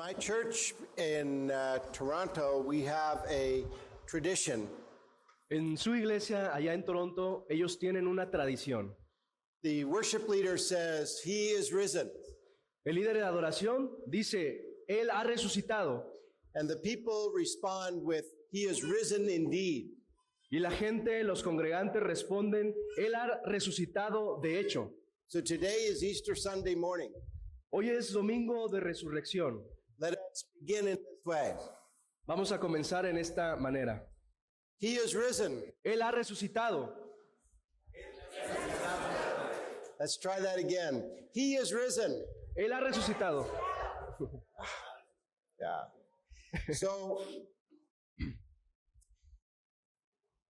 my church in Toronto, we have a tradition. En su iglesia, allá en Toronto, ellos tienen una tradición. The worship leader says, "He is risen." El líder de adoración dice, Él ha resucitado. And the people respond with, "He is risen indeed." Y la gente, los congregantes responden, Él ha resucitado de hecho. So today is Easter Sunday morning. Hoy es domingo de resurrección. Let us begin in this way. Vamos a comenzar en esta manera. He is risen. Él ha resucitado. Let's try that again. He is risen. Él ha resucitado. Yeah. So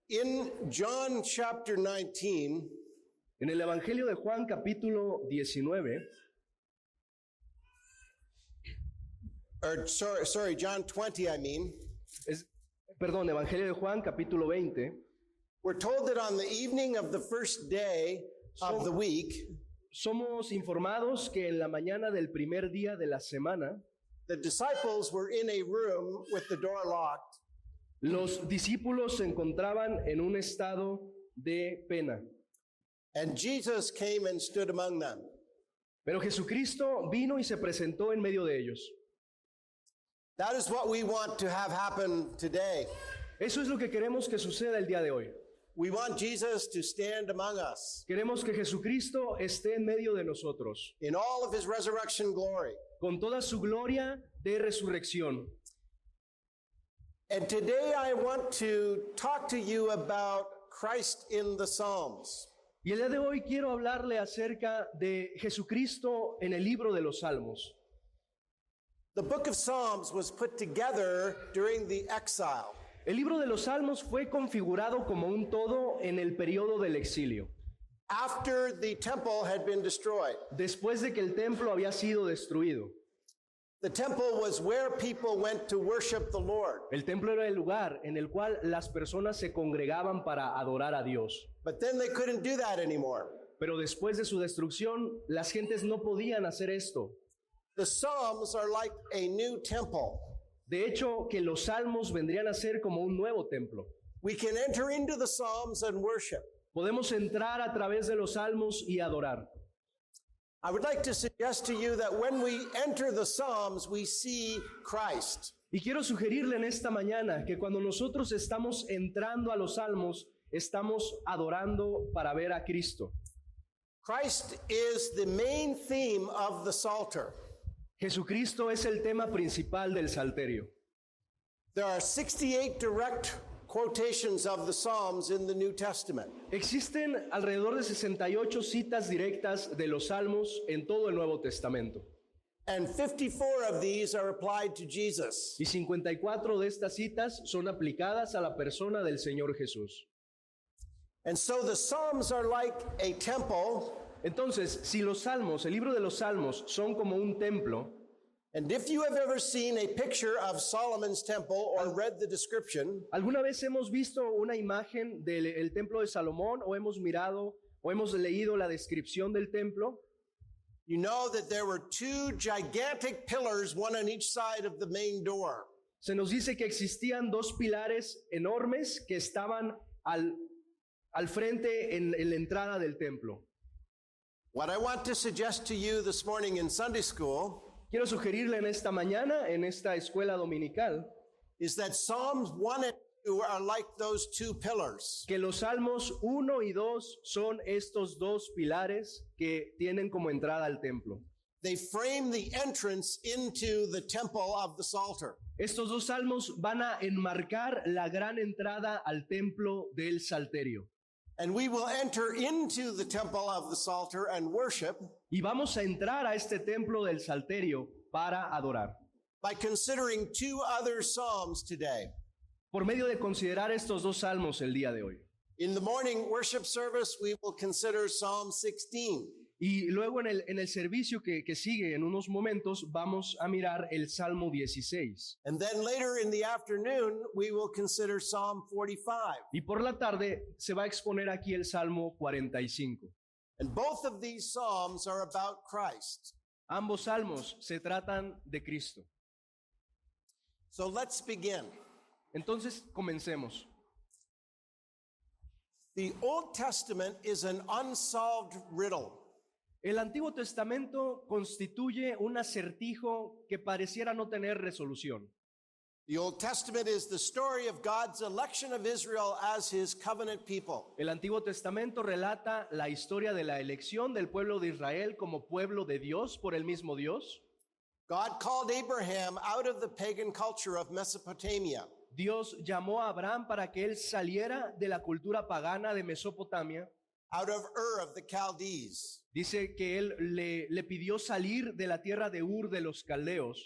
in John chapter 19, En el Evangelio de Juan capítulo 19, John 20, I mean, Evangelio de Juan capítulo 20, we're told that on the evening of the first day of the week, somos informados que en la mañana del primer día de la semana, the disciples were in a room with the door locked, los discípulos se encontraban en un estado de pena. and Jesus came and stood among them. Pero Jesucristo vino y se presentó en medio de ellos. That is what we want to have happen today. Eso es lo que queremos que suceda el día de hoy. We want Jesus to stand among us Queremos que Jesucristo esté en medio de nosotros, in all of his resurrection glory. con toda su gloria de resurrección. And today I want to talk to you about Christ in the Psalms. Y el día de hoy quiero hablarle acerca de Jesucristo en el libro de los Salmos. The book of Psalms was put together during the exile. El libro de los Salmos fue configurado como un todo en el periodo del exilio, After the temple had been destroyed. después de que el templo había sido destruido. The temple was where people went to worship the Lord. El templo era el lugar en el cual las personas se congregaban para adorar a Dios. But then they couldn't do that anymore. Pero después de su destrucción, las gentes no podían hacer esto. The Psalms are like a new temple. De hecho, que los salmos vendrían a ser como un nuevo templo. We can enter into the Psalms and worship. Podemos entrar a través de los salmos y adorar. I would like to suggest to you that when we enter the Psalms, we see Christ. Y quiero sugerirle en esta mañana que cuando nosotros estamos entrando a los salmos, estamos adorando para ver a Cristo. Christ is the main theme of the Psalter. Jesucristo es el tema principal del Salterio. There are 68 direct quotations of the Psalms in the New Testament. Existen alrededor de 68 citas directas de los salmos en todo el Nuevo Testamento. And 54 of these are applied to Jesus. Y 54 de estas citas son aplicadas a la persona del Señor Jesús. And so the Psalms are like a temple. Entonces, si los salmos, el libro de los salmos, son como un templo, And if you have ever seen a picture of Solomon's temple or read the description, ¿alguna vez hemos visto una imagen del templo de Salomón o hemos mirado o hemos leído la descripción del templo? you know that there were two gigantic pillars, one on each side of the main door. Se nos dice que existían dos pilares enormes que estaban al frente en la entrada del templo. What I want to suggest to you this morning in Sunday school Quiero sugerirle en esta mañana, en esta escuela dominical, is that Psalms 1 and 2 are like those two pillars. que los salmos 1 y 2 son estos dos pilares que tienen como entrada al templo. They frame the entrance into the temple of the Psalter. Estos dos salmos van a enmarcar la gran entrada al templo del Salterio. And we will enter into the temple of the Psalter and worship Y vamos a entrar a este templo del Salterio para adorar. by considering two other Psalms today. Por medio de considerar estos dos salmos el día de hoy. In the morning worship service, we will consider Psalm 16. Y luego en el servicio que sigue en unos momentos vamos a mirar el Salmo 16. And then later in the afternoon, we will consider Psalm 45. Y por la tarde se va a exponer aquí el Salmo 45. And both of these Psalms are about Christ. Ambos salmos se tratan de Cristo. So let's begin. Entonces, comencemos. The Old Testament is an unsolved riddle. El Antiguo Testamento constituye un acertijo que pareciera no tener resolución. The Old Testament is the story of God's election of Israel as his covenant people. El Antiguo Testamento relata la historia de la elección del pueblo de Israel como pueblo de Dios por el mismo Dios. God called Abraham out of the pagan culture of Mesopotamia. Dios llamó a Abraham para que él saliera de la cultura pagana de Mesopotamia. Out of Ur of the Chaldees. Dice que él le pidió salir de la tierra de Ur de los caldeos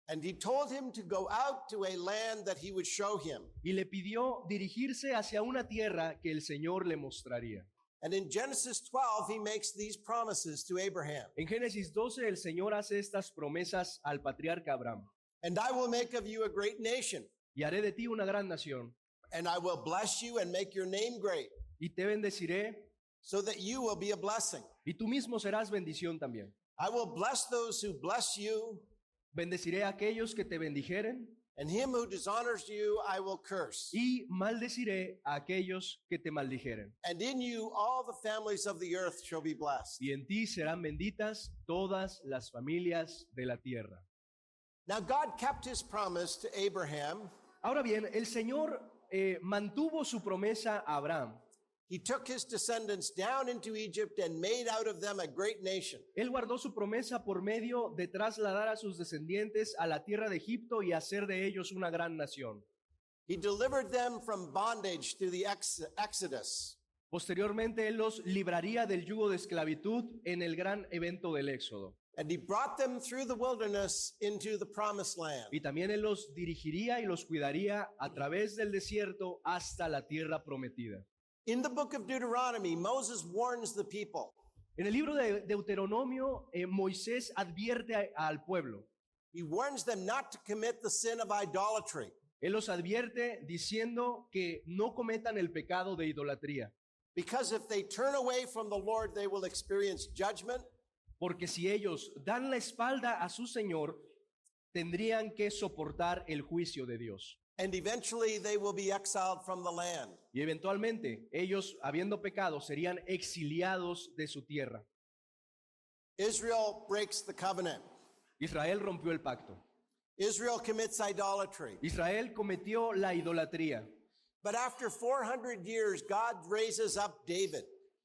And he told him to go out to a land that he would show him. y le pidió dirigirse hacia una tierra que el Señor le mostraría. And in Genesis 12, he makes these promises to Abraham. En Génesis 12 el Señor hace estas promesas al patriarca Abraham. And I will make of you a great nation, Y haré de ti una gran nación, and I will bless you and make your name great, y te bendeciré, so that you will be a blessing. y tú mismo serás bendición también. I will bless those who bless you, Bendeciré a aquellos que te bendijeren, and him who dishonors you I will curse. y maldeciré a aquellos que te maldijeren. And in you all the families of the earth shall be blessed. Y en ti serán benditas todas las familias de la tierra. Now God kept his promise to Abraham. Ahora bien, el Señor mantuvo su promesa a Abraham. He took his descendants down into Egypt and made out of them a great nation. Él guardó su promesa por medio de trasladar a sus descendientes a la tierra de Egipto y hacer de ellos una gran nación. He delivered them from bondage through the Exodus. Posteriormente, Él los libraría del yugo de esclavitud en el gran evento del Éxodo. And he brought them through the wilderness into the promised land. Y también Él los dirigiría y los cuidaría a través del desierto hasta la tierra prometida. In the book of Deuteronomy, Moses warns the people. En el libro de Deuteronomio, Moisés advierte al pueblo. He warns them not to commit the sin of idolatry, Él los advierte diciendo que no cometan el pecado de idolatría. because if they turn away from the Lord, they will experience judgment, Porque si ellos dan la espalda a su Señor, tendrían que soportar el juicio de Dios. and eventually they will be exiled from the land. Y eventualmente ellos, habiendo pecado, serían exiliados de su tierra. Israel breaks the covenant. Israel rompió el pacto. Israel commits idolatry. Israel cometió la idolatría. But after 400 years, God raises up David.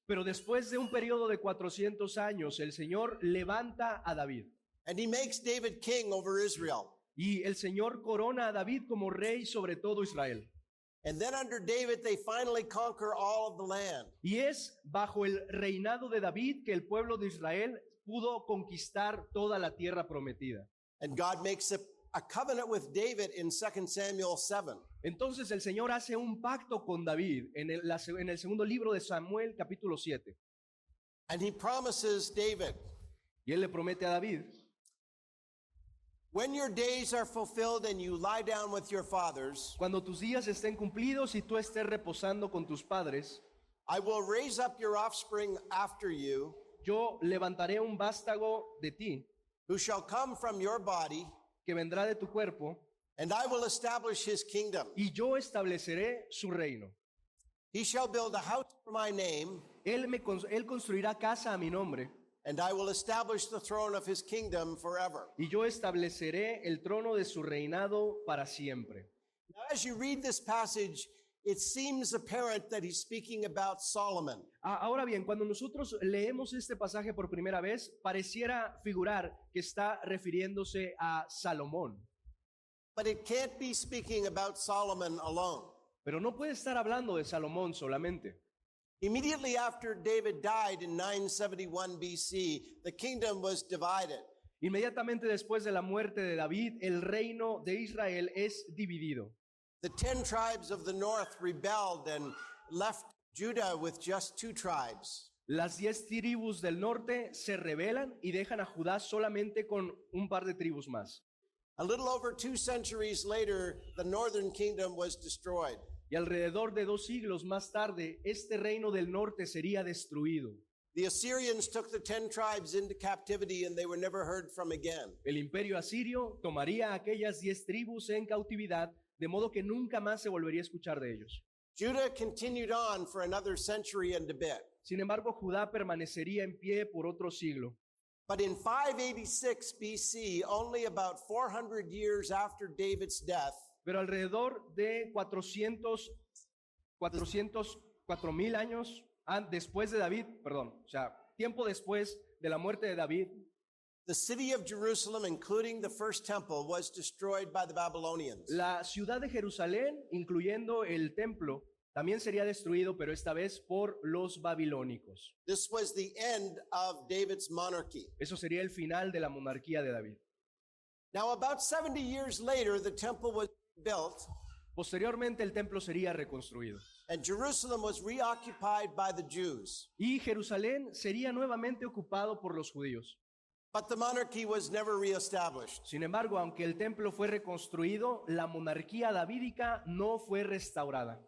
Pero después de un periodo de 400 años, el Señor levanta a David. And he makes David king over Israel. Y el Señor corona a David como rey sobre todo Israel. And then under David, they finally conquer all of the land. Y es bajo el reinado de David que el pueblo de Israel pudo conquistar toda la tierra prometida. And God makes a covenant with David in 2 Samuel 7. Entonces el Señor hace un pacto con David en el segundo libro de Samuel, capítulo 7. And he promises David, Y él le promete a David: when your days are fulfilled and you lie down with your fathers, cuando tus días estén cumplidos y tú estés reposando con tus padres, I will raise up your offspring after you, yo levantaré un vástago de ti, who shall come from your body, que vendrá de tu cuerpo, and I will establish his kingdom. y yo estableceré su reino. He shall build a house for my name, Él construirá casa a mi nombre, and I will establish the throne of his kingdom forever. y yo estableceré el trono de su reinado para siempre. Now, as you read this passage, it seems apparent that he's speaking about Solomon. Ahora bien, cuando nosotros leemos este pasaje por primera vez, pareciera figurar que está refiriéndose a Salomón. But it can't be speaking about Solomon alone. Pero no puede estar hablando de Salomón solamente. Immediately after David died in 971 BC, the kingdom was divided. Inmediatamente después de la muerte de David, el reino de Israel es dividido. The 10 tribes of the north rebelled and left Judah with just 2 tribes. Las 10 tribus del norte se rebelan y dejan a Judá solamente con un par de tribus más. A little over 2 centuries later, the northern kingdom was destroyed. Y alrededor de 2 siglos más tarde, este reino del norte sería destruido. The Assyrians took the 10 tribes into captivity and they were never heard from again. El imperio asirio tomaría a aquellas 10 tribus en cautividad, de modo que nunca más se volvería a escuchar de ellos. Judah continued on for another century and a bit. Sin embargo, Judá permanecería en pie por otro siglo. But in 586 BC, only about 400 years after David's death, Pero alrededor de 4.000 años después de David, tiempo después de la muerte de David, the city of Jerusalem, including the first temple, was destroyed by the Babylonians. la ciudad de Jerusalén, incluyendo el templo, también sería destruido, pero esta vez por los babilónicos. This was the end of David's monarchy. Eso sería el final de la monarquía de David. Now, about 70 years later, the temple was built, Posteriormente el templo sería reconstruido and Jerusalem was reoccupied by the Jews. y Jerusalén sería nuevamente ocupado por los judíos. But the monarchy was never reestablished. Sin embargo, aunque el templo fue reconstruido, la monarquía davídica no fue restaurada.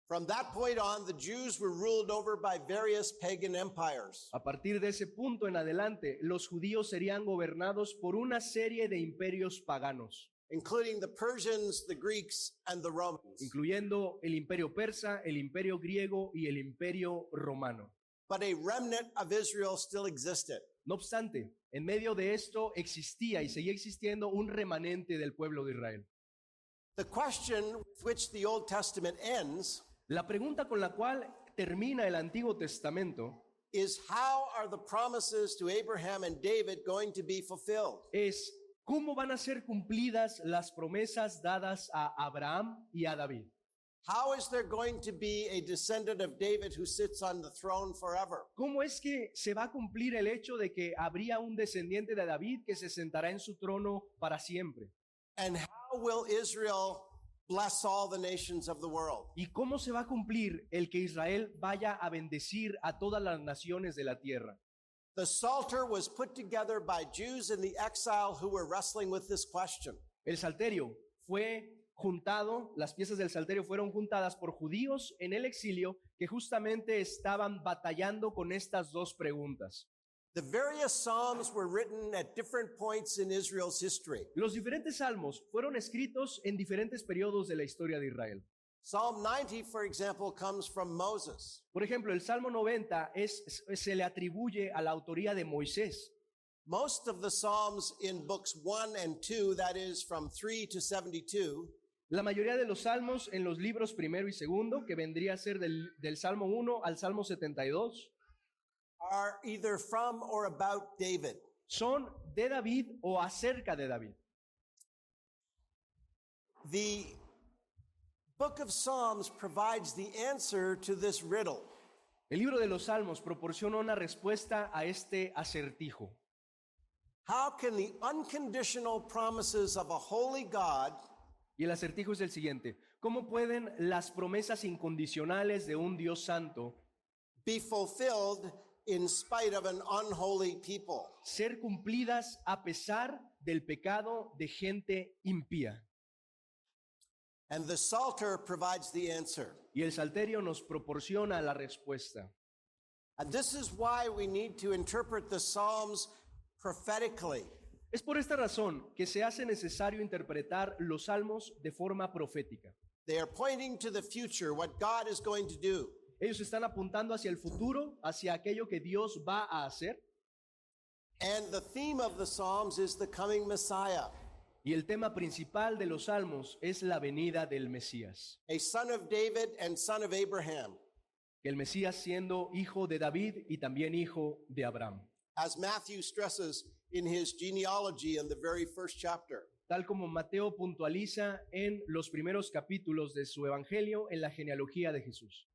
From that point on, the Jews were ruled over by various pagan empires. A partir de ese punto en adelante, los judíos serían gobernados por una serie de imperios paganos, Including the Persians, the Greeks, and the Romans. incluyendo el imperio persa, el imperio griego y el imperio romano. But a remnant of Israel still existed. No obstante, en medio de esto existía y seguía existiendo un remanente del pueblo de Israel. The question with which the Old Testament ends La pregunta con la cual termina el Antiguo Testamento is, how are the promises to Abraham and David going to be fulfilled? es cómo van a ser cumplidas las promesas dadas a Abraham y a David. How is there going to be a descendant of David who sits on the throne forever? ¿Cómo es que se va a cumplir el hecho de que habría un descendiente de David que se sentará en su trono para siempre? And how will Israel bless all the nations of the world? ¿Y cómo se va a cumplir el que Israel vaya a bendecir a todas las naciones de la tierra? The Psalter was put together by Jews in the exile who were wrestling with this question. El salterio fue juntado, las piezas del salterio fueron juntadas por judíos en el exilio que justamente estaban batallando con estas dos preguntas. The various Psalms were written at different points in Israel's history. Los diferentes salmos fueron escritos en diferentes periodos de la historia de Israel. Psalm 90, for example, comes from Moses. Por ejemplo, el Salmo 90 se le atribuye a la autoría de Moisés. Most of the Psalms in books 1 and 2, that is from 3 to 72, La mayoría de los salmos en los libros primero y segundo, que vendría a ser del Salmo 1 al Salmo 72, are either from or about David. son de David o acerca de David. The book of Psalms provides the answer to this riddle. El libro de los Salmos proporciona una respuesta a este acertijo. How can the unconditional promises of a holy God Y el acertijo es el siguiente: ¿cómo pueden las promesas incondicionales de un Dios santo be fulfilled in spite of an unholy people? ser cumplidas a pesar del pecado de gente impía? And the Psalter provides the answer. Y el salterio nos proporciona la respuesta. And this is why we need to interpret the Psalms prophetically. Es por esta razón que se hace necesario interpretar los salmos de forma profética. They are pointing to the future, what God is going to do. Ellos están apuntando hacia el futuro, hacia aquello que Dios va a hacer. And the theme of the Psalms is the coming Messiah, Y el tema principal de los salmos es la venida del Mesías. a son of David and son of Abraham. El Mesías siendo hijo de David y también hijo de Abraham. As Matthew stresses in his genealogy in the very first chapter. Tal como Mateo puntualiza en los primeros capítulos de su evangelio en la genealogía de Jesús.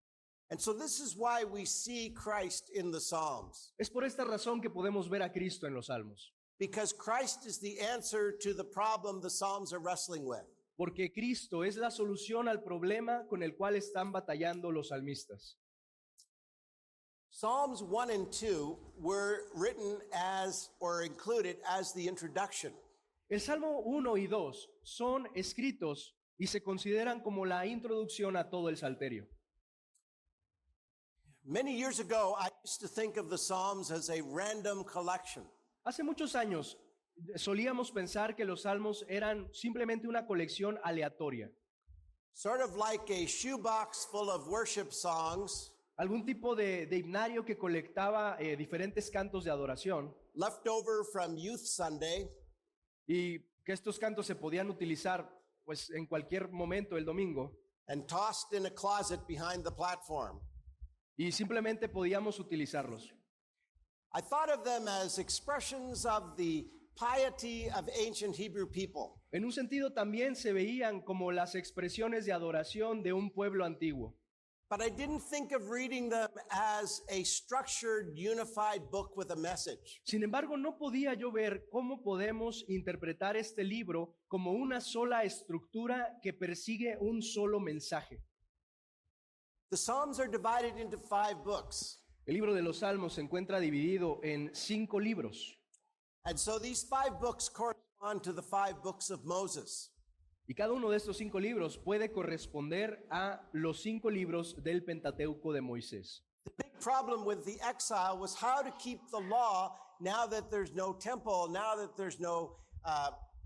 And so this is why we see Christ in the Psalms, Es por esta razón que podemos ver a Cristo en los salmos. because Christ is the answer to the problem the Psalms are wrestling with. Porque Cristo es la solución al problema con el cual están batallando los salmistas. Psalms 1 and 2 were written as or included as the introduction. El Salmo 1 y 2 son escritos y se consideran como la introducción a todo el salterio. Many years ago, I used to think of the Psalms as a random collection. Hace muchos años solíamos pensar que los salmos eran simplemente una colección aleatoria, Sort of like a shoebox full of worship songs algún tipo de himnario que colectaba diferentes cantos de adoración left over from Youth Sunday y que estos cantos se podían utilizar pues en cualquier momento el domingo and tossed in a closet behind the platform. y simplemente podíamos utilizarlos. I thought of them as expressions of the piety of ancient Hebrew people. En un sentido también se veían como las expresiones de adoración de un pueblo antiguo. But I didn't think of reading them as a structured, unified book with a message. Sin embargo, no podía yo ver cómo podemos interpretar este libro como una sola estructura que persigue un solo mensaje. The Psalms are divided into 5 books. El libro de los Salmos se encuentra dividido en 5 libros. And so these 5 books correspond to the 5 books of Moses. Y cada uno de estos 5 libros puede corresponder a los 5 libros del Pentateuco de Moisés. The big problem with the exile was how to keep the law now that there's no temple, now that there's no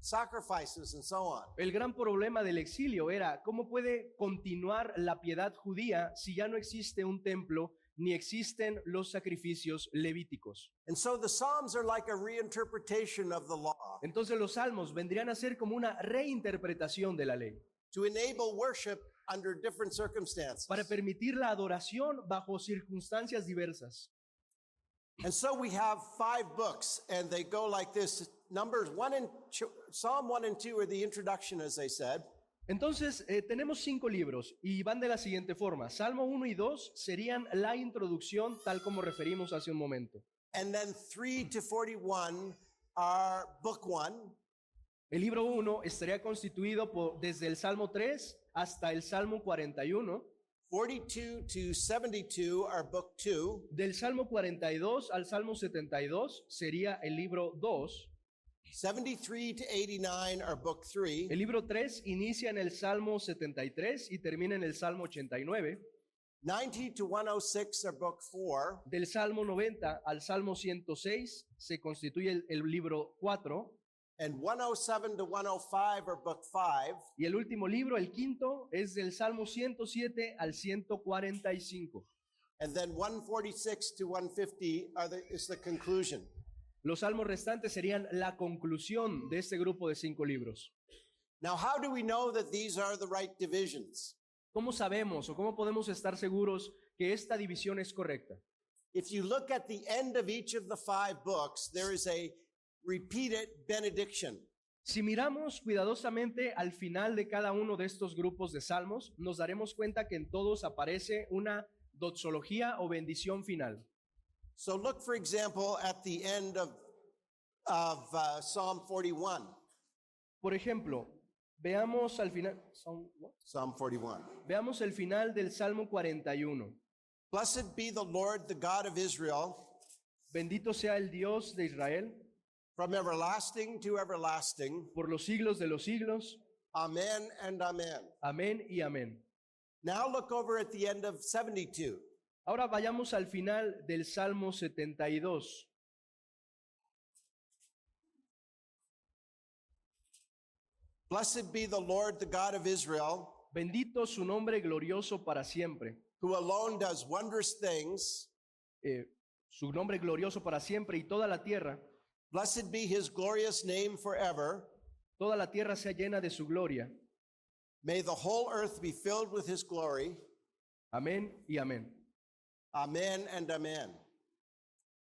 sacrifices and so on. El gran problema del exilio era cómo puede continuar la piedad judía si ya no existe un templo ni existen los sacrificios levíticos. And so the Psalms are like a reinterpretation of the law Entonces los salmos vendrían a ser como una reinterpretación de la ley to enable worship under different circumstances. para permitir la adoración bajo circunstancias diversas. And so we have 5 books and they go like this. Psalm 1 and 2 are the introduction, as I said. Entonces tenemos 5 libros y van de la siguiente forma. Salmo 1 y 2 serían la introducción tal como referimos hace un momento. And then 3 to 41 are book 1. El libro 1 estaría constituido desde el Salmo 3 hasta el Salmo 41. 42 to 72 are book 2. Del Salmo 42 al Salmo 72 sería el libro 2. 73 to 89 are book 3. El libro 3 inicia en el Salmo 73 y termina en el Salmo 89. 90 to 106 are book 4. Del Salmo 90 al Salmo 106 se constituye el libro 4. And 107 to 105 are book 5. Y el último libro, el quinto, es del Salmo 107 al 145. And then 146 to 150 is the conclusion. Los salmos restantes serían la conclusión de este grupo de 5 libros. Now, how do we know that these are the right divisions? ¿Cómo sabemos o cómo podemos estar seguros que esta división es correcta? If you look at the end of each of the 5 books, there is a repeated benediction. Si miramos cuidadosamente al final de cada uno de estos grupos de salmos, nos daremos cuenta que en todos aparece una doxología o bendición final. So look, for example, at the end of Psalm 41. Por ejemplo, veamos al final, Psalm 41. veamos el final del Salmo 41. Blessed be the Lord, the God of Israel, Bendito sea el Dios de Israel, from everlasting to everlasting. por los siglos de los siglos. Amen and amen. Amén y amén. Now look over at the end of 72. Ahora vayamos al final del Salmo 72. Blessed be the Lord, the God of Israel, Bendito su nombre glorioso para siempre. who alone does wondrous things. Su nombre glorioso para siempre y toda la tierra. Blessed be his glorious name forever. Toda la tierra sea llena de su gloria. May the whole earth be filled with his glory. Amén y amén. Amen and amen.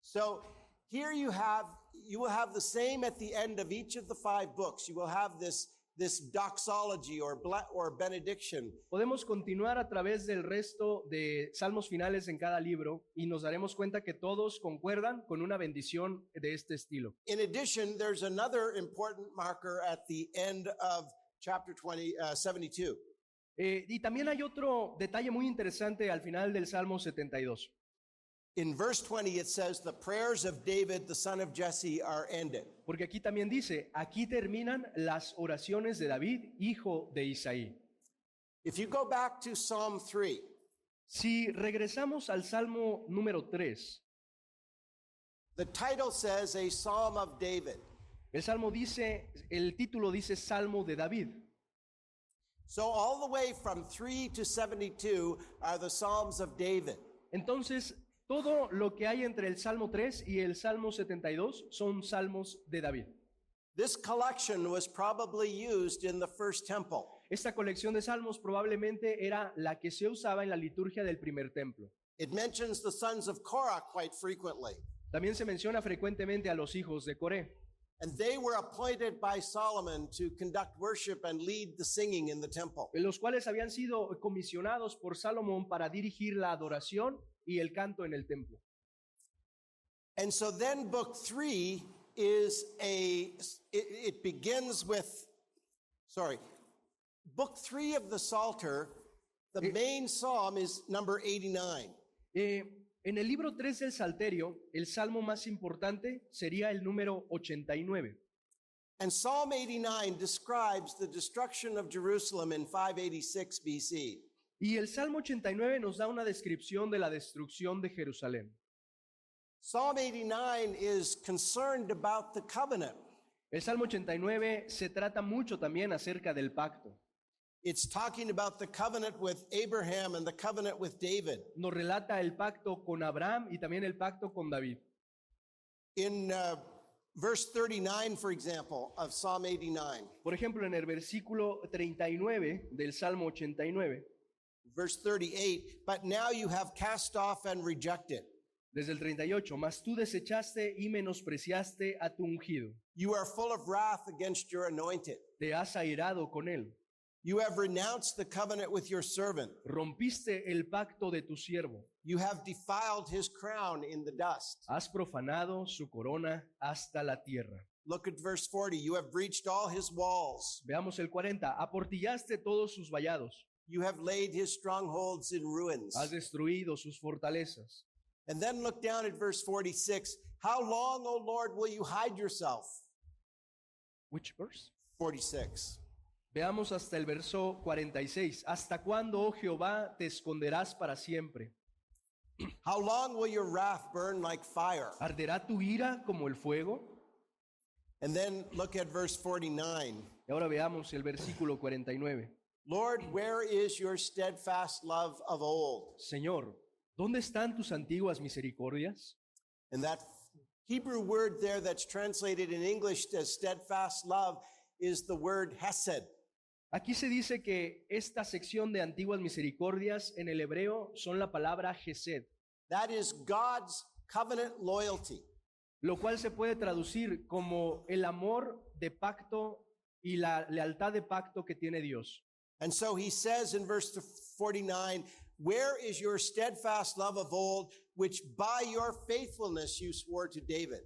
So here you will have the same at the end of each of the 5 books. You will have this doxology or benediction. Podemos continuar a través del resto de salmos finales en cada libro y nos daremos cuenta que todos concuerdan con una bendición de este estilo. In addition, there's another important marker at the end of chapter 72. Y también hay otro detalle muy interesante al final del Salmo 72. In verse 20, it says, the prayers of David, the son of Jesse, are ended. Porque aquí también dice, aquí terminan las oraciones de David, hijo de Isaí. If you go back to Psalm 3, Si regresamos al Salmo número 3, The title says a Psalm of David. el Salmo dice, el título dice Salmo de David. So all the way from 3 to 72 are the Psalms of David. Entonces, todo lo que hay entre el Salmo 3 y el Salmo 72 son salmos de David. This collection was probably used in the first temple. Esta colección de salmos probablemente era la que se usaba en la liturgia del primer templo. It mentions the sons of Korah quite frequently. También se menciona frecuentemente a los hijos de Coré. And they were appointed by Solomon to conduct worship and lead the singing in the temple. Los cuales habían sido comisionados por Salomón para dirigir la adoración y el canto en el templo. And so then book 3 is it begins with, book 3 of the Psalter, the main psalm is number 89. En el libro 3 del Salterio, el salmo más importante sería el número 89. And Psalm 89 describes the destruction of Jerusalem in 586 BC. Y el Salmo 89 nos da una descripción de la destrucción de Jerusalén. Psalm 89 is concerned about the covenant. El Salmo 89 se trata mucho también acerca del pacto. It's talking about the covenant with Abraham and the covenant with David. Nos relata el pacto con Abraham y también el pacto con David. In verse 39, for example, of Psalm 89, Por ejemplo, en el versículo 39 del Salmo 89, verse 38, but now you have cast off and rejected. desde el 38, mas tú desechaste y menospreciaste a tu ungido. You are full of wrath against your anointed. Te has airado con él. You have renounced the covenant with your servant. Rompiste el pacto de tu siervo. You have defiled his crown in the dust. Has profanado su corona hasta la tierra. Look at verse 40. You have breached all his walls. Veamos el 40. Aportillaste todos sus vallados. You have laid his strongholds in ruins. Has destruido sus fortalezas. And then look down at verse 46. How long, O Lord, will you hide yourself? Which verse? 46. Veamos hasta el verso 46. ¿Hasta cuándo, oh Jehová, te esconderás para siempre? How long will your wrath burn like fire? ¿Arderá tu ira como el fuego? And then look at verse 49. Y ahora veamos el versículo 49. Lord, where is your steadfast love of old? Señor, ¿dónde están tus antiguas misericordias? And that Hebrew word there that's translated in English as steadfast love is the word hesed. Aquí se dice que esta sección de antiguas misericordias en el hebreo son la palabra Gesed, That is God's covenant loyalty. lo cual se puede traducir como el amor de pacto y la lealtad de pacto que tiene Dios. And so he says in verse 49, where is your steadfast love of old, which by your faithfulness you swore to David?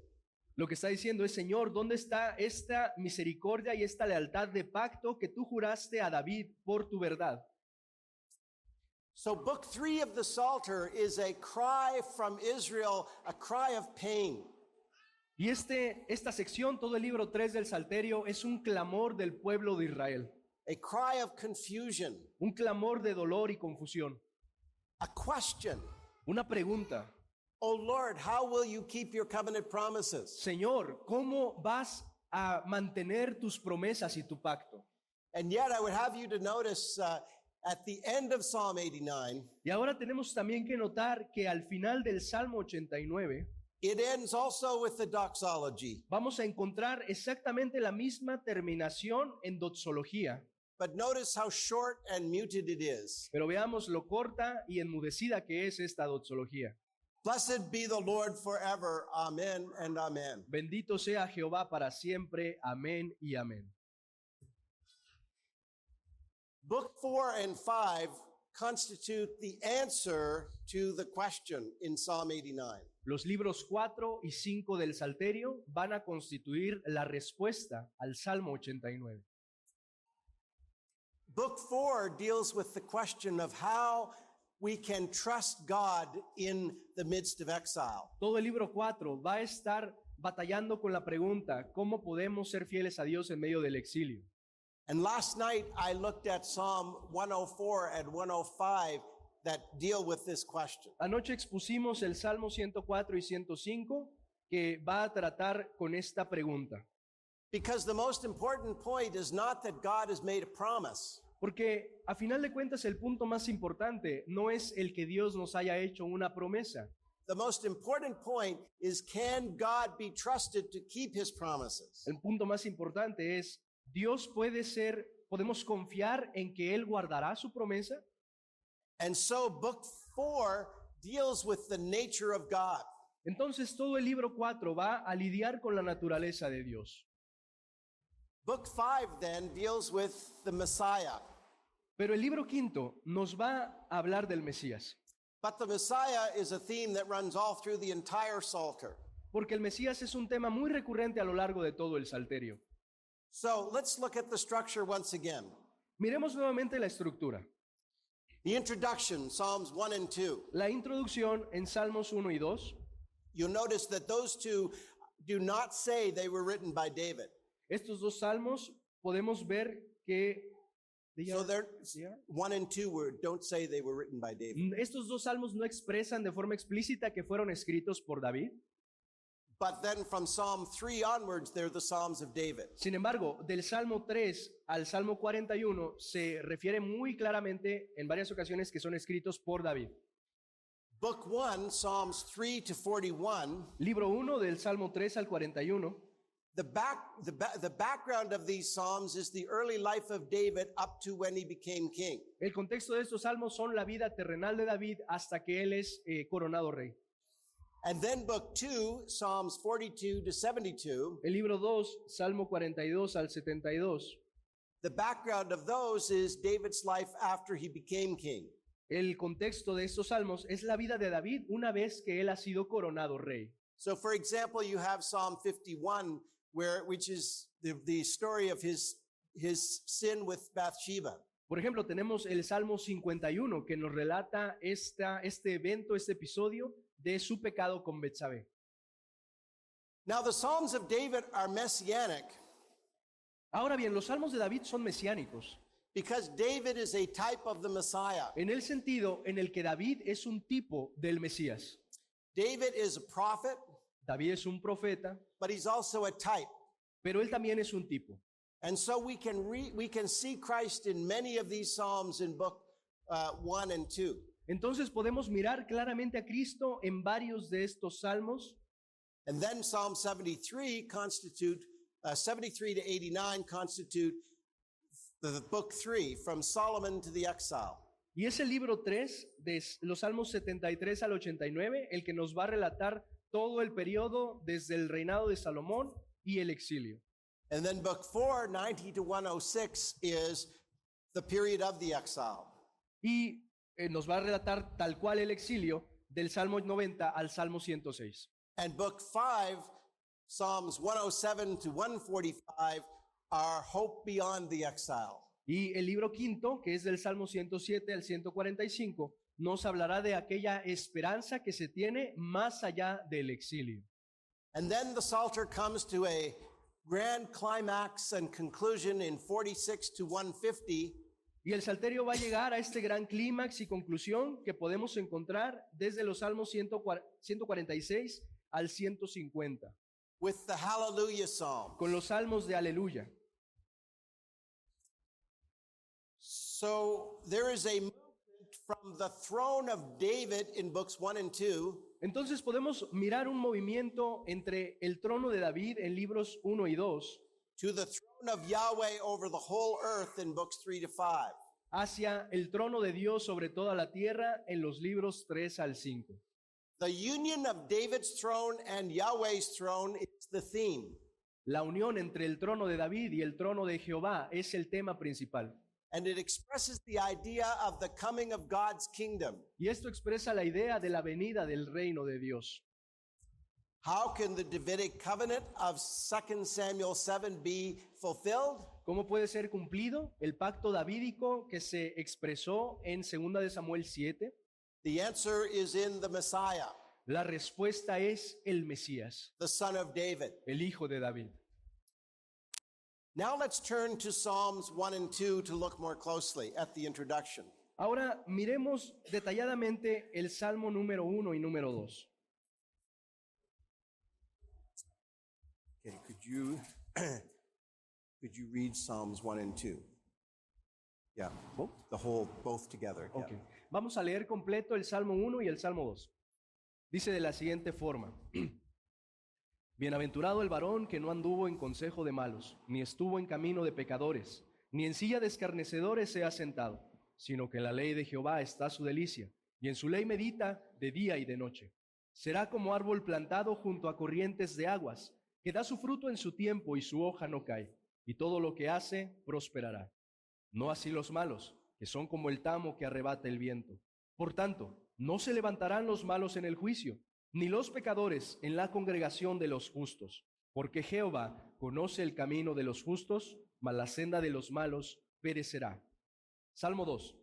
Lo que está diciendo es, Señor, ¿dónde está esta misericordia y esta lealtad de pacto que tú juraste a David por tu verdad? So book 3 of the Psalter is a cry from Israel, a cry of pain. Y esta sección, todo el libro 3 del Salterio, es un clamor del pueblo de Israel, A cry of confusion, un clamor de dolor y confusión, a question. una pregunta. Oh Lord, how will you keep your covenant promises? Señor, ¿cómo vas a mantener tus promesas y tu pacto? And yet I would have you to notice at the end of Psalm 89, Y ahora tenemos también que notar que al final del Salmo 89 it ends also with the doxology. vamos a encontrar exactamente la misma terminación en doxología. But notice how short and muted it is. Pero veamos lo corta y enmudecida que es esta doxología. Blessed be the Lord forever. Amen and amen. Bendito sea Jehová para siempre. Amén y amén. Book 4 and 5 constitute the answer to the question in Psalm 89. Los libros 4 y 5 del Salterio van a constituir la respuesta al Salmo 89. Book 4 deals with the question of how we can trust God in the midst of exile. Todo el libro 4 va a estar batallando con la pregunta, ¿cómo podemos ser fieles a Dios en medio del exilio? And last night I looked at Psalm 104 and 105 that deal with this question. Anoche expusimos el Salmo 104 y 105 que va a tratar con esta pregunta. Because the most important point is not that God has made a promise. Porque a final de cuentas el punto más importante no es el que Dios nos haya hecho una promesa. The most important point is, can God be trusted to keep his promises? El punto más importante es, ¿podemos confiar en que Él guardará su promesa? And so book 4 deals with the nature of God. Entonces todo el libro 4 va a lidiar con la naturaleza de Dios. Book 5 then deals with the Messiah. Pero el libro 5 nos va a hablar del Mesías. But the Messiah is a theme that runs all through the entire Psalter. Porque el Mesías es un tema muy recurrente a lo largo de todo el Salterio. So let's look at the structure once again. Miremos nuevamente la estructura. The introduction, Psalms 1 and 2. La introducción en Salmos 1 y 2. You'll notice that those two do not say they were written by David. Estos dos salmos podemos ver que So they're 1 and 2 don't say they were written by David. estos dos salmos no expresan de forma explícita que fueron escritos por David. But then from Psalm 3 onwards, they're the Psalms of David. Sin embargo, del Salmo 3 al Salmo 41 se refiere muy claramente en varias ocasiones que son escritos por David. Book 1, Psalms 3 to 41, Libro 1 del Salmo 3 al 41. the background of these Psalms is the early life of David up to when he became king. El contexto de estos salmos son la vida terrenal de David hasta que él es coronado rey. And then book 2, Psalms 42 to 72, El libro 2, Salmo 42 al 72. the background of those is David's life after he became king. El contexto de estos salmos es la vida de David una vez que él ha sido coronado rey. So for example, you have Psalm 51, which is the story of his sin with Bathsheba. Por ejemplo, tenemos el Salmo 51 que nos relata este evento, este episodio de su pecado con Betsabé. Now the Psalms of David are messianic Ahora bien, los salmos de David son mesiánicos, because David is a type of the Messiah. en el sentido en el que David es un tipo del Mesías. David is a prophet, David es un profeta, but he's also a type. pero él también es un tipo. And so we can see Christ in many of these Psalms in book 1 and 2. Entonces podemos mirar claramente a Cristo en varios de estos salmos. And then Psalm 73 73 to 89 constitute the book 3, from Solomon to the exile. Y es el libro 3 de los salmos 73 al 89 el que nos va a relatar todo el periodo desde el reinado de Salomón y el exilio. And then book 4, 90 to 106, is the period of the exile. Y nos va a relatar tal cual el exilio del Salmo 90 al Salmo 106. And book 5, Psalms 107 to 145, are hope beyond the exile. Y el libro quinto, que es del Salmo 107 al 145, nos hablará de aquella esperanza que se tiene más allá del exilio. And then the Psalter comes to a grand climax and conclusion in 46 to 150. Y el Salterio va a llegar a este gran clímax y conclusión que podemos encontrar desde los Salmos 146 al 150, with the Hallelujah Psalm. con los salmos de aleluya. So there is a movement from the throne of David in books 1 and 2 Entonces podemos mirar un movimiento entre el trono de David en libros 1 y 2 to the throne of Yahweh over the whole earth in books 3 to 5. hacia el trono de Dios sobre toda la tierra en los libros 3 al 5. The union of David's throne and Yahweh's throne is the theme. La unión entre el trono de David y el trono de Jehová es el tema principal. And it expresses the idea of the coming of God's kingdom. Y esto expresa la idea de la venida del reino de Dios. How can the Davidic covenant of 2 Samuel 7 be fulfilled? ¿Cómo puede ser cumplido el pacto davídico que se expresó en 2 de Samuel 7? The answer is in the Messiah, La respuesta es el Mesías, the son of David. el hijo de David. Now let's turn to Psalms 1 and 2 to look more closely at the introduction. Ahora miremos detalladamente el Salmo número 1 y número 2. Okay, could you read Psalms 1 and 2? Yeah, both together. Yeah. Okay. Vamos a leer completo el Salmo 1 y el Salmo 2. Dice de la siguiente forma: Bienaventurado el varón que no anduvo en consejo de malos, ni estuvo en camino de pecadores, ni en silla de escarnecedores se ha sentado, sino que en la ley de Jehová está su delicia, y en su ley medita de día y de noche. Será como árbol plantado junto a corrientes de aguas, que da su fruto en su tiempo y su hoja no cae, y todo lo que hace prosperará. No así los malos, que son como el tamo que arrebata el viento. Por tanto, no se levantarán los malos en el juicio, ni los pecadores en la congregación de los justos, porque Jehová conoce el camino de los justos, mas la senda de los malos perecerá. Salmo 2.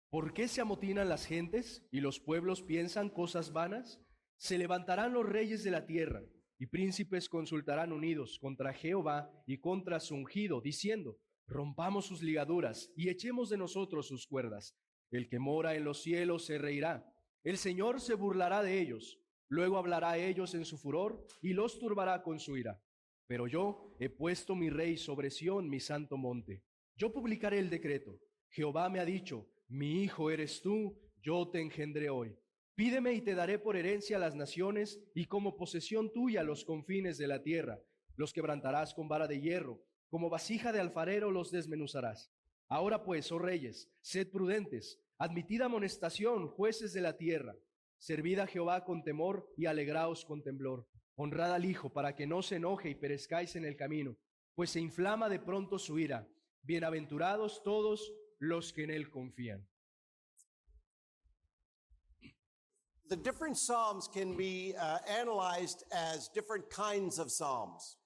¿Por qué se amotinan las gentes y los pueblos piensan cosas vanas? Se levantarán los reyes de la tierra, y príncipes consultarán unidos contra Jehová y contra su ungido, diciendo: rompamos sus ligaduras y echemos de nosotros sus cuerdas. El que mora en los cielos se reirá. El Señor se burlará de ellos. Luego hablará a ellos en su furor y los turbará con su ira. Pero yo he puesto mi rey sobre Sión, mi santo monte. Yo publicaré el decreto. Jehová me ha dicho: mi hijo eres tú, yo te engendré hoy. Pídeme y te daré por herencia a las naciones y como posesión tuya los confines de la tierra. Los quebrantarás con vara de hierro, como vasija de alfarero los desmenuzarás. Ahora pues, oh reyes, sed prudentes, admitid amonestación, jueces de la tierra. Servid a Jehová con temor y alegraos con temblor. Honrad al Hijo para que no se enoje y perezcáis en el camino, pues se inflama de pronto su ira. Bienaventurados todos los que en él confían. The different psalms can be analyzed as different kinds of psalms.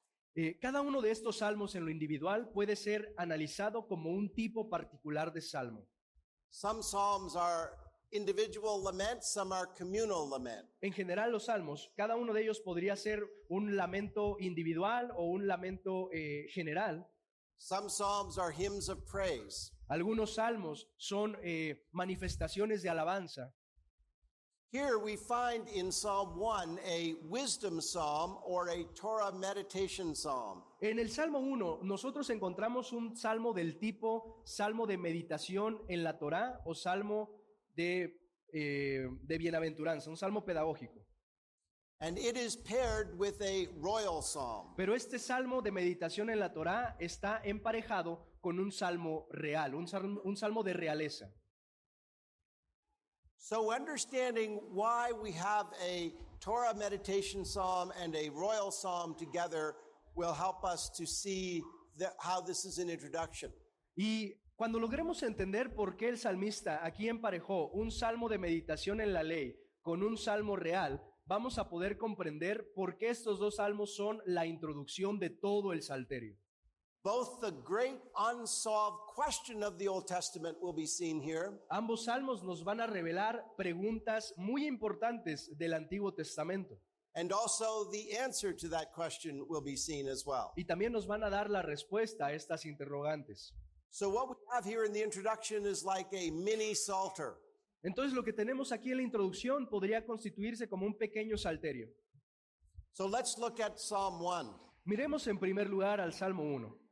Cada uno de estos salmos en lo individual puede ser analizado como un tipo particular de salmo. Some psalms are individual lament, some are communal lament. En general, los salmos, cada uno de ellos podría ser un lamento individual o un lamento general. Some psalms are hymns of praise. Algunos salmos son manifestaciones de alabanza. Here we find in Psalm 1 a wisdom psalm or a Torah meditation psalm. En el Salmo 1 nosotros encontramos un salmo del tipo salmo de meditación en la Torá o salmo de bienaventuranza, un salmo pedagógico. And it is paired with a royal psalm. Pero este salmo de meditación en la Torá está emparejado con un salmo real, un salmo de realeza. So understanding why we have a Torah meditation psalm and a royal psalm together will help us to see how this is an introduction. Y cuando logremos entender por qué el salmista aquí emparejó un salmo de meditación en la ley con un salmo real, vamos a poder comprender por qué estos dos salmos son la introducción de todo el Salterio. Both the great unsolved question of the Old Testament will be seen here. Ambos salmos nos van a revelar preguntas muy importantes del Antiguo Testamento. And also the answer to that question will be seen as well. Y también nos van a dar la respuesta a estas interrogantes. So what we have here in the introduction is like a mini psalter. Entonces lo que tenemos aquí en la introducción podría constituirse como un pequeño salterio. So let's look at Psalm 1. Miremos en primer lugar al Salmo 1.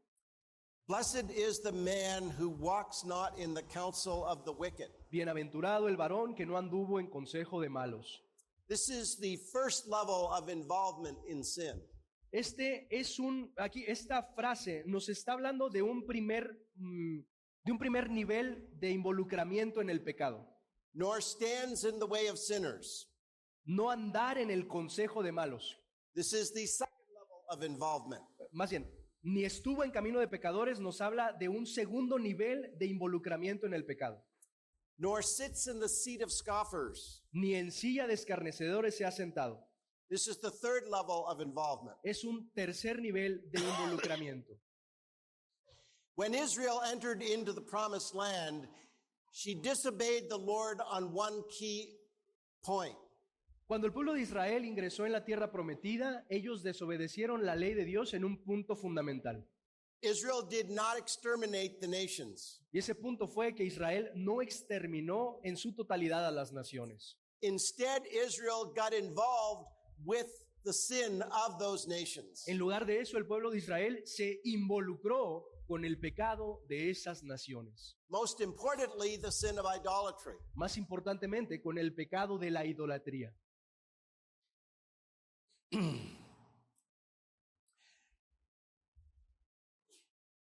Blessed is the man who walks not in the counsel of the wicked. Bienaventurado el varón que no anduvo en consejo de malos. This is the first level of involvement in sin. Esta frase nos está hablando de un primer nivel de involucramiento en el pecado. Nor stands in the way of sinners. No andar en el consejo de malos. This is the second level of involvement. Más bien, ni estuvo en camino de pecadores nos habla de un segundo nivel de involucramiento en el pecado. Nor sits in the seat of scoffers. Ni en silla de escarnecedores se ha sentado. This is the third level of involvement. Es un tercer nivel de involucramiento. When Israel entered into the promised land, she disobeyed the Lord on one key point. Cuando el pueblo de Israel ingresó en la tierra prometida, ellos desobedecieron la ley de Dios en un punto fundamental. Israel did not exterminate the nations. Y ese punto fue que Israel no exterminó en su totalidad a las naciones. Instead, Israel got involved with the sin of those nations. En lugar de eso, el pueblo de Israel se involucró con el pecado de esas naciones. Most importantly, the sin of idolatry. Más importantemente, con el pecado de la idolatría.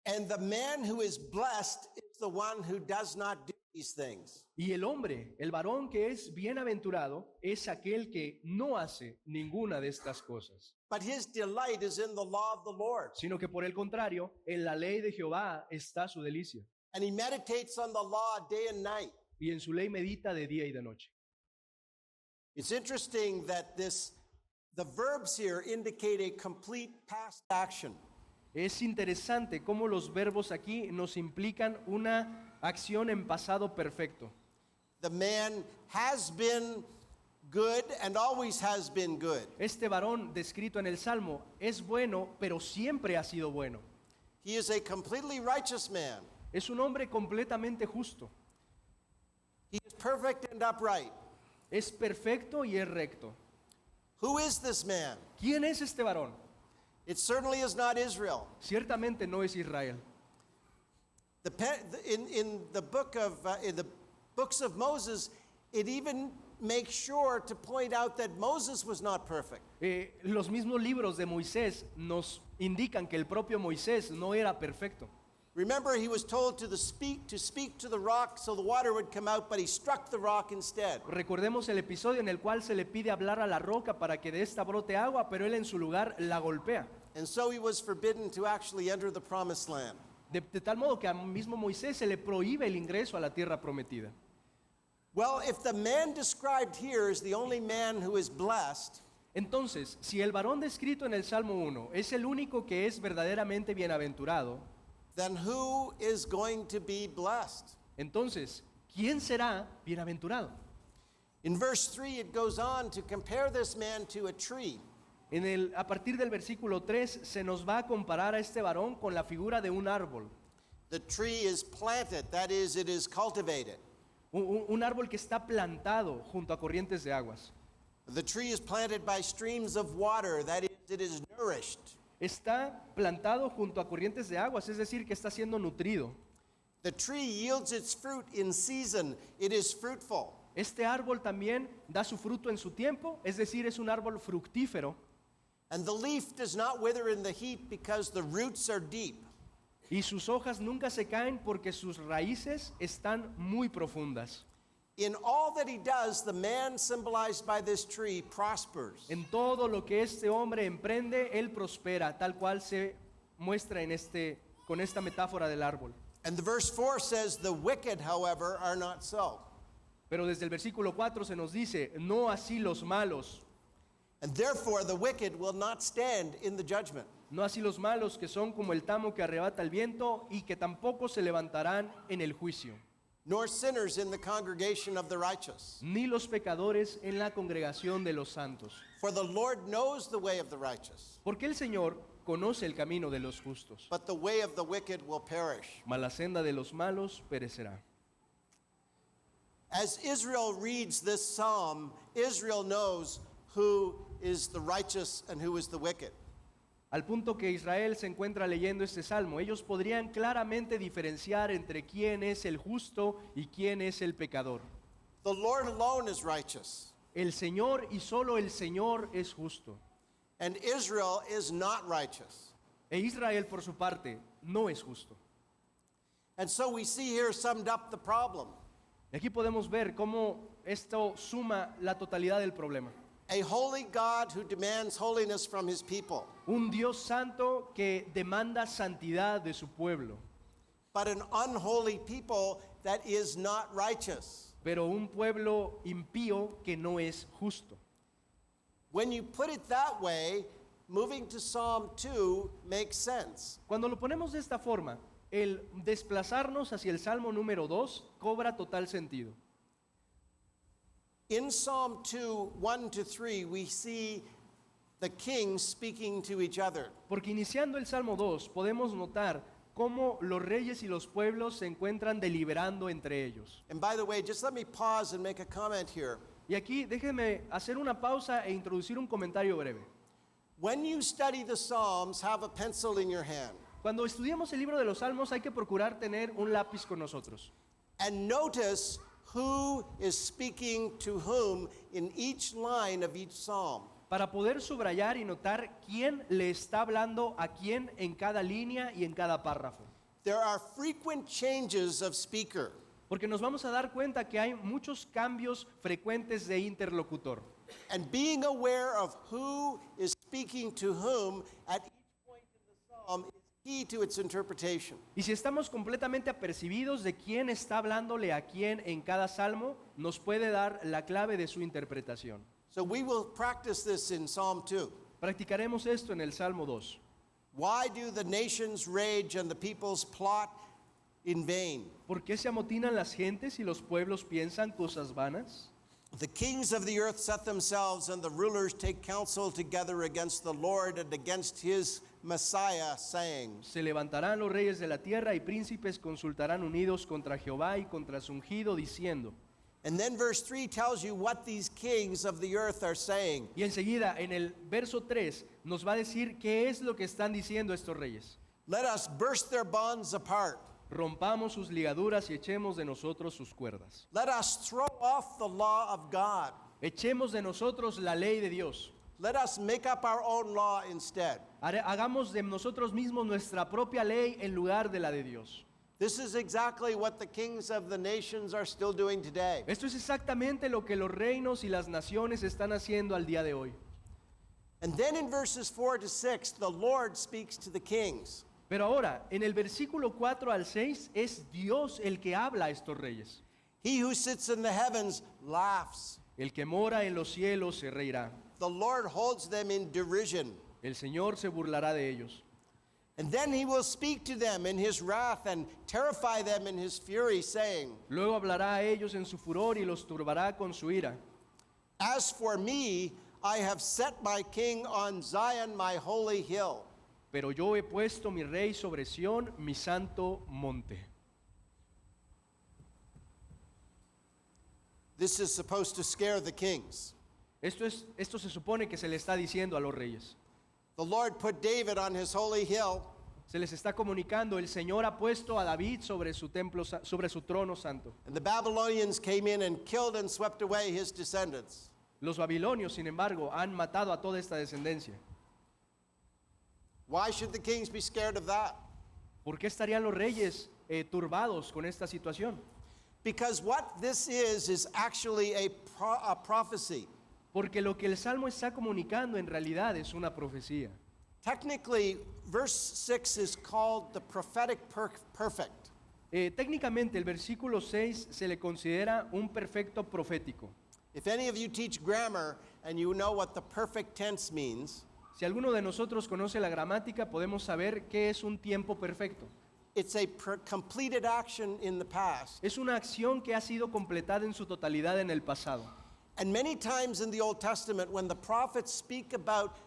And the man who is blessed is the one who does not do these things. Y el hombre, el varón que es bienaventurado, es aquel que no hace ninguna de estas cosas, But his delight is in the law of the Lord. sino que por el contrario, en la ley de Jehová está su delicia, And he meditates on the law day and night. y en su ley medita de día y de noche. It's interesting that the verbs here indicate a complete past action. Es interesante cómo los verbos aquí nos implican una acción en pasado perfecto. The man has been good and always has been good. Este varón descrito en el Salmo es bueno, pero siempre ha sido bueno. He is a completely righteous man. Es un hombre completamente justo. He is perfect and upright. Es perfecto y es recto. Who is this man? ¿Quién es este varón? It certainly is not Israel. Ciertamente no es Israel. In the books of Moses, it even makes sure to point out that Moses was not perfect. Los mismos libros de Moisés nos indican que el propio Moisés no era perfecto. Remember, he was told to speak to the rock so the water would come out, but he struck the rock instead. Recordemos el episodio en el cual se le pide hablar a la roca para que de esta brote agua, pero él en su lugar la golpea. And so he was forbidden to actually enter the promised land. De tal modo que a mismo Moisés se le prohíbe el ingreso a la tierra prometida. Well, if the man described here is the only man who is blessed, Entonces, si el varón descrito en el Salmo 1 es el único que es verdaderamente bienaventurado, then who is going to be blessed? entonces, ¿quién será bienaventurado? In verse 3, it goes on to compare this man to a tree. A partir del versículo 3 se nos va a comparar a este varón con la figura de un árbol. The tree is planted, that is, it is cultivated. Un árbol que está plantado junto a corrientes de aguas. The tree is planted by streams of water, that is, it is nourished. Está plantado junto a corrientes de aguas, es decir, que está siendo nutrido. The tree yields its fruit in season, it is fruitful. Este árbol también da su fruto en su tiempo, es decir, es un árbol fructífero. And the leaf does not wither in the heat because the roots are deep. Y sus hojas nunca se caen porque sus raíces están muy profundas. In all that he does, the man symbolized by this tree prospers. En todo lo que este hombre emprende, él prospera, tal cual se muestra con esta metáfora del árbol. And the verse 4 says, the wicked, however, are not so. Pero desde el versículo 4 se nos dice, no así los malos, And therefore the wicked will not stand in the judgment. no así los malos que son como el tamo que arrebata el viento y que tampoco se levantarán en el juicio, Nor sinners in the congregation of the righteous. ni los pecadores en la congregación de los santos. For the Lord knows the way of the righteous, Porque el Señor conoce el camino de los justos, but the way of the wicked will perish. mas la senda de los malos perecerá. As Israel reads this psalm, Israel knows who is the righteous and who is the wicked. Al punto que Israel se encuentra leyendo este salmo, ellos podrían claramente diferenciar entre quién es el justo y quién es el pecador. The Lord alone is righteous, El Señor y solo el Señor es justo. and Israel is not righteous. E Israel, por su parte, no es justo. And so we see here summed up the problem. Y aquí podemos ver cómo esto suma la totalidad del problema. A holy God who demands holiness from his people, Un Dios santo que demanda santidad de su pueblo, but an unholy people that is not righteous. pero un pueblo impío que no es justo. When you put it that way, moving to Psalm 2 makes sense. Cuando lo ponemos de esta forma, el desplazarnos hacia el Salmo número 2 cobra total sentido. In Psalm 2, 1 to 3, we see the kings speaking to each other. Porque iniciando el Salmo 2 podemos notar cómo los reyes y los pueblos se encuentran deliberando entre ellos. And by the way, just let me pause and make a comment here. Y aquí déjenme hacer una pausa e introducir un comentario breve. When you study the Psalms, have a pencil in your hand Cuando estudiamos el libro de los Salmos hay que procurar tener un lápiz con nosotros. and notice who is speaking to whom in each line of each psalm. Para poder subrayar y notar quién le está hablando a quién en cada línea y en cada párrafo. There are frequent changes of speaker. Porque nos vamos a dar cuenta que hay muchos cambios frecuentes de interlocutor. And being aware of who is speaking to whom at each point in the psalm is key to its interpretation. Y si estamos completamente apercibidos de quién está hablándole a quién en cada salmo, nos puede dar la clave de su interpretación. So we will practice this in Psalm 2. Practicaremos esto en el Salmo 2. Why do the nations rage and the peoples plot in vain? ¿Por qué se amotinan las gentes y los pueblos piensan cosas vanas? The kings of the earth set themselves, and the rulers take counsel together against the Lord and against his Messiah, saying, Se levantarán los reyes de la tierra y príncipes consultarán unidos contra Jehová y contra su ungido, diciendo. and then verse 3 tells you what these kings of the earth are saying. Y enseguida en el verso 3 nos va a decir qué es lo que están diciendo estos reyes. Let us burst their bonds apart. Rompamos sus ligaduras y echemos de nosotros sus cuerdas. Let us throw off the law of God. Echemos de nosotros la ley de Dios. Let us make up our own law instead. Hagamos de nosotros mismos nuestra propia ley en lugar de la de Dios. This is exactly what the kings of the nations are still doing today. Esto es exactamente lo que los reinos y las naciones están haciendo al día de hoy. And then in verses 4 to 6, the Lord speaks to the kings. Pero ahora, en el versículo 4 al 6, es Dios el que habla a estos reyes. He who sits in the heavens laughs. El que mora en los cielos se reirá. The Lord holds them in derision. El Señor se burlará de ellos. And then he will speak to them in his wrath and terrify them in his fury, saying, Luego hablará a ellos en su furor y los turbará con su ira. As for me, I have set my king on Zion, my holy hill. Pero yo he puesto mi rey sobre Sión, mi santo monte. This is supposed to scare the kings. Esto se supone que se le está diciendo a los reyes. The Lord put David on his holy hill, Se les está comunicando, el Señor ha puesto a David sobre su templo, sobre su trono santo. and the Babylonians came in and killed and swept away his descendants. Los babilonios, sin embargo, han matado a toda esta descendencia. Why should the kings be scared of that? ¿Por qué estarían los reyes turbados con esta situación? Because what this is actually a prophecy. Porque lo que el Salmo está comunicando en realidad es una profecía. Technically, verse 6 is called the prophetic perfect. Técnicamente el versículo 6 se le considera un perfecto profético. If any of you teach grammar and you know what the perfect tense means, Si alguno de nosotros conoce la gramática, podemos saber qué es un tiempo perfecto. it's a completed action in the past. Es una acción que ha sido completada en su totalidad en el pasado. And many times in the Old Testament, when the prophets speak about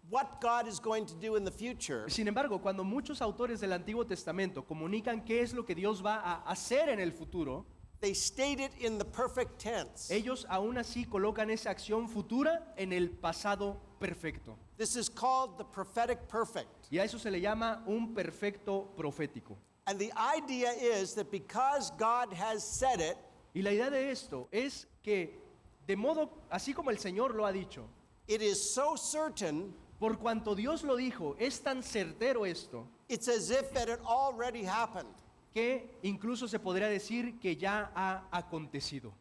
what God is going to do in the future, Sin embargo, cuando muchos autores del Antiguo Testamento comunican qué es lo que Dios va a hacer en el futuro, they state it in the perfect tense. ellos aún así colocan esa acción futura en el pasado perfecto. This is called the prophetic perfect. Y a eso se le llama un perfecto profético. And the idea is that because God has said it, Y la idea de esto es que, de modo, así como el Señor lo ha dicho, it is so certain, por cuanto Dios lo dijo, es tan certero esto, it's as if that it already happened. que incluso se podría decir que ya ha acontecido.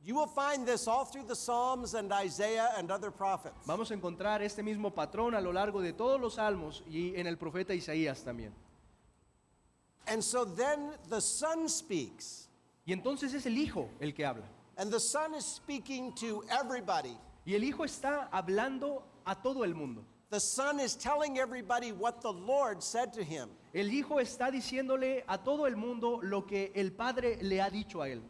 You will find this all through the Psalms and Isaiah and other prophets. Vamos a encontrar este mismo patrón a lo largo de todos los salmos y en el profeta Isaías también. And so then the Son speaks, Y entonces es el Hijo el que habla. and the Son is speaking to everybody. Y el Hijo está hablando a todo el mundo. The Son is telling everybody what the Lord said to him. El Hijo está diciéndole a todo el mundo lo que el Padre le ha dicho a él.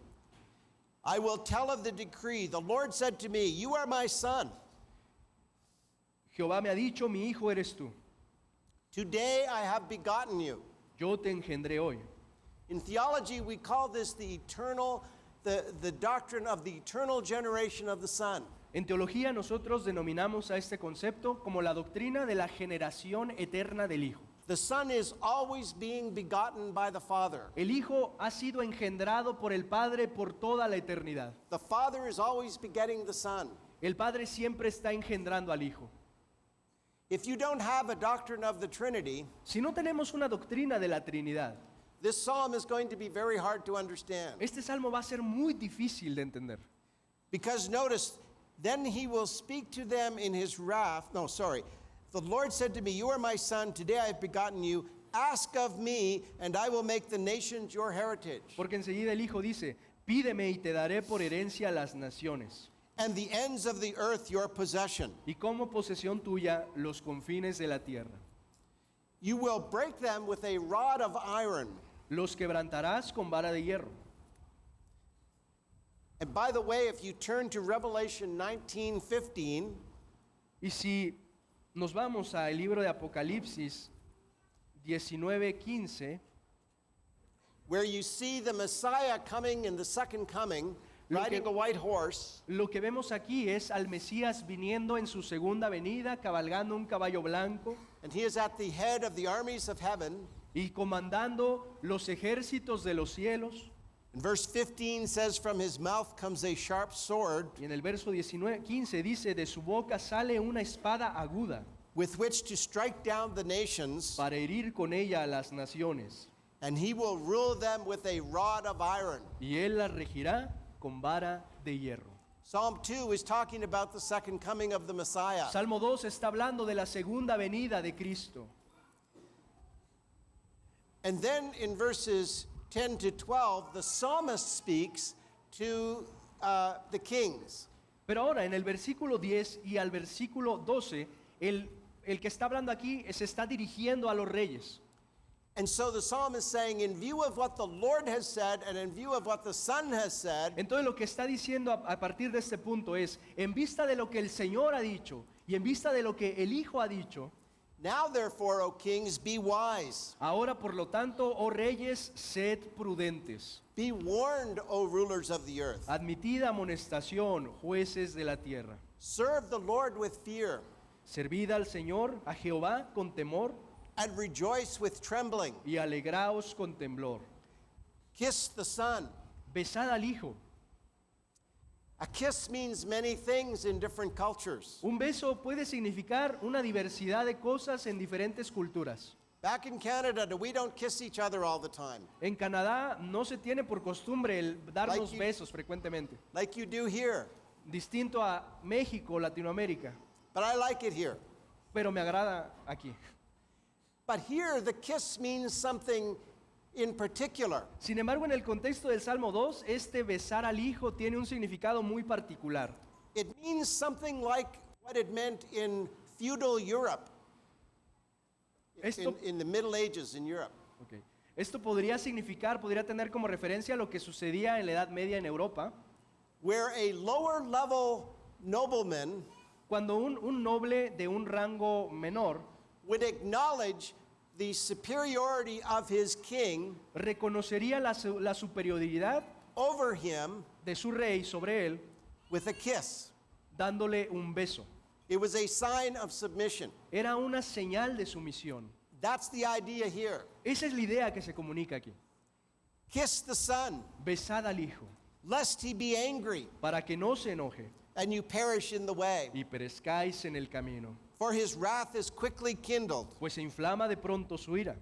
I will tell of the decree. The Lord said to me, You are my Son. Jehová me ha dicho, mi hijo eres tú. Today I have begotten you. Yo te engendré hoy. In theology, we call this the doctrine of the eternal generation of the Son. En teología nosotros denominamos a este concepto como la doctrina de la generación eterna del Hijo. The Son is always being begotten by the Father. El Hijo ha sido engendrado por el Padre por toda la eternidad. The Father is always begetting the Son. El Padre siempre está engendrando al Hijo. If you don't have a doctrine of the Trinity, Si no tenemos una doctrina de la Trinidad, this psalm is going to be very hard to understand. este salmo va a ser muy difícil de entender. Because notice, then he will speak to them in his wrath. No, sorry. The Lord said to me, "You are my son, today I have begotten you. Ask of me, and I will make the nations your heritage, Porque enseguida el Hijo dice, pídeme y te daré por herencia las naciones, and the ends of the earth your possession. y como posesión tuya los confines de la tierra. You will break them with a rod of iron." Los quebrantarás con vara de hierro. And by the way, if you turn to Revelation 19:15, Y si nos vamos al libro de Apocalipsis 19:15, where you see the Messiah coming in the second coming, riding a white horse, lo que vemos aquí es al Mesías viniendo en su segunda venida, cabalgando un caballo blanco and he is at the head of the armies of heaven. y comandando los ejércitos de los cielos. And verse 15 says, "From his mouth comes a sharp sword, Y en el verso 15 dice, de su boca sale una espada aguda with which to strike down the nations, para herir con ella a las naciones, and he will rule them with a rod of iron." y él las regirá con vara de hierro. Psalm 2 is talking about the second coming of the Messiah. Salmo 2 está hablando de la segunda venida de Cristo. And then in verses 10 to 12, the psalmist speaks to the kings. Pero ahora en el versículo 10 y al versículo 12, el que está hablando aquí se está dirigiendo a los reyes. And so the psalm is saying, in view of what the Lord has said and in view of what the Son has said, Entonces lo que está diciendo a partir de este punto es, en vista de lo que el Señor ha dicho y en vista de lo que el Hijo ha dicho, now therefore, O kings, be wise. ahora por lo tanto, oh reyes, sed prudentes. Be warned, O rulers of the earth. Admitid amonestación, jueces de la tierra. Serve the Lord with fear Servid al Señor, a Jehová con temor and rejoice with trembling. y alegraos con temblor. Kiss the Son. Besad al Hijo. A kiss means many things in different cultures. Un beso puede significar una diversidad de cosas en diferentes culturas. Back in Canada, we don't kiss each other all the time En Canadá no se tiene por costumbre el darnos Like you- besos frecuentemente, like you do here, distinto a México, Latinoamérica, but I like it here. pero me agrada aquí. But here, the kiss means something in particular. Sin embargo, en el contexto del Salmo 2, este besar al Hijo tiene un significado muy particular. It means something like what it meant in feudal Europe, Esto, in the Middle Ages in Europe. Ok. Esto podría tener como referencia lo que sucedía en la Edad Media en Europa, Where a lower level nobleman cuando un noble de un rango menor would acknowledge the superiority of his king reconocería la superioridad over him de su rey sobre él, with a kiss. dándole un beso. It was a sign of submission. Era una señal de sumisión. That's the idea here. Esa es la idea que se comunica aquí. Kiss the Son, Besad al Hijo, lest he be angry para que no se enoje and you perish in the way. y perezcáis en el camino, For his wrath is quickly kindled. pues se inflama de pronto su ira.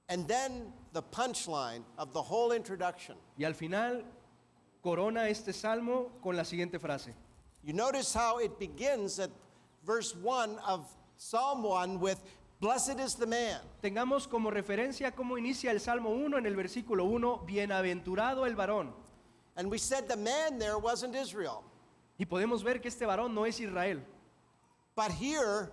And then the punchline of the whole introduction. Y al final corona este salmo con la siguiente frase. You notice how it begins at verse 1 of Psalm 1 with, "Blessed is the man." Tengamos como referencia cómo inicia el Salmo 1 en el versículo 1, bienaventurado el varón. And we said the man there wasn't Israel. Y podemos ver que este varón no es Israel. But here,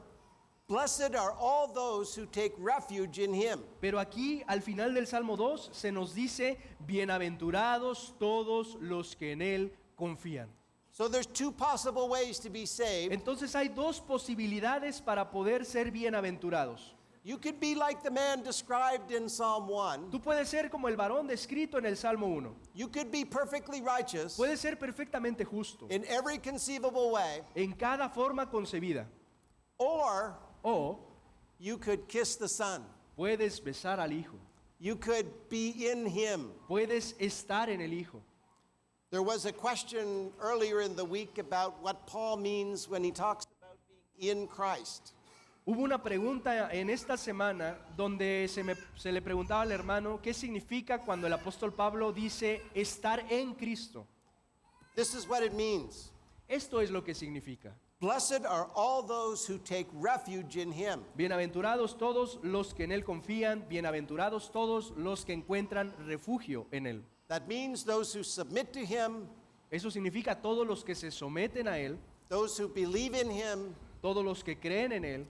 blessed are all those who take refuge in him. Pero aquí al final del Salmo 2 se nos dice, bienaventurados todos los que en él confían. So there's two possible ways to be saved. Entonces hay dos posibilidades para poder ser bienaventurados. You could be like the man described in Psalm 1. Tú puedes ser como el varón descrito en el Salmo 1. You could be perfectly righteous Puedes ser perfectamente justo in every conceivable way, en cada forma concebida. or O you could kiss the Son. puedes besar al Hijo. You could be in him. Puedes estar en el Hijo. There was a question earlier in the week about what Paul means when he talks about being in Christ. Hubo una pregunta en esta semana donde se le preguntaba al hermano qué significa cuando el apóstol Pablo dice estar en Cristo. This is what it means. Esto es lo que significa. Blessed are all those who take refuge in him. Bienaventurados todos los que en Él confían, bienaventurados todos los que encuentran refugio en Él. That means those who submit to him, Eso significa todos los que se someten a Él, those who believe in him, todos los que creen en Él,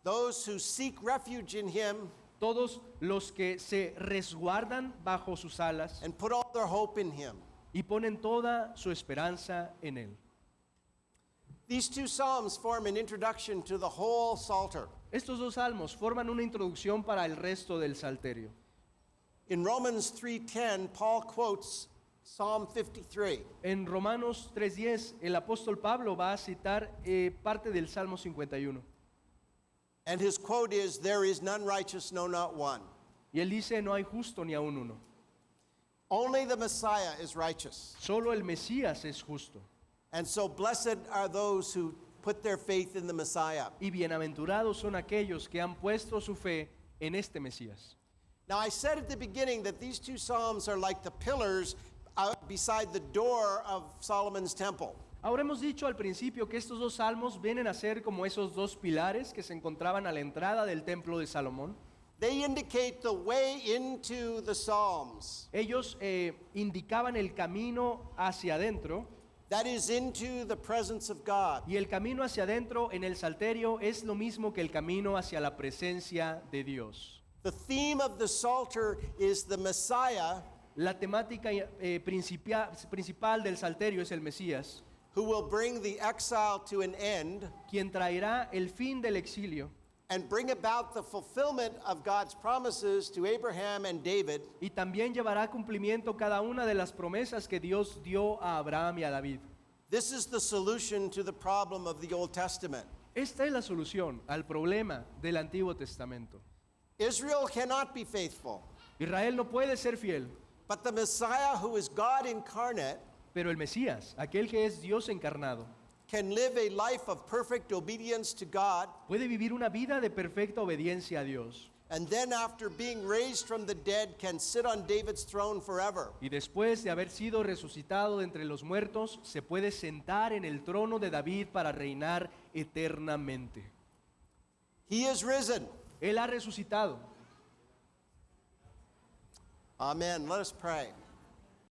those who seek refuge in him, todos los que se resguardan bajo sus alas and put all their hope in him. y ponen toda su esperanza en Él. These two psalms form an introduction to the whole Psalter. Estos dos salmos forman una introducción para el resto del Salterio. In Romans 3:10, Paul quotes Psalm 53. En Romanos 3:10, el apóstol Pablo va a citar parte del Salmo 51. And his quote is, "There is none righteous, no, not one." Y él dice, no hay justo ni aun uno. Only the Messiah is righteous. Solo el Mesías es justo. And so blessed are those who put their faith in the Messiah. Y bienaventurados son aquellos que han puesto su fe en este Mesías. Now, I said at the beginning that these two psalms are like the pillars beside the door of Solomon's temple. Ahora hemos dicho al principio que estos dos salmos vienen a ser como esos dos pilares que se encontraban a la entrada del templo de Salomón. They indicate the way into the Psalms. Ellos indicaban el camino hacia adentro, That is into the presence of God. y el camino hacia adentro en el Salterio es lo mismo que el camino hacia la presencia de Dios. The theme of the Psalter is the Messiah La temática principal del Salterio es el Mesías, who will bring the exile to an end quien traerá el fin del exilio and bring about the fulfillment of God's promises to Abraham and David y también llevará a cumplimiento cada una de las promesas que Dios dio a Abraham y a David. This is the solution to the problem of the Old Testament. Esta es la solución al problema del Antiguo Testamento. Israel cannot be faithful, Israel no puede ser fiel, but the Messiah, who is God incarnate, pero el Mesías, aquel que es Dios encarnado, can live a life of perfect obedience to God, puede vivir una vida de perfecta obediencia a Dios. and then after being raised from the dead can sit on David's throne forever. Y después de haber sido resucitado de entre los muertos, se puede sentar en el trono de David para reinar eternamente. He is risen. Él ha resucitado. Amen. Let us pray.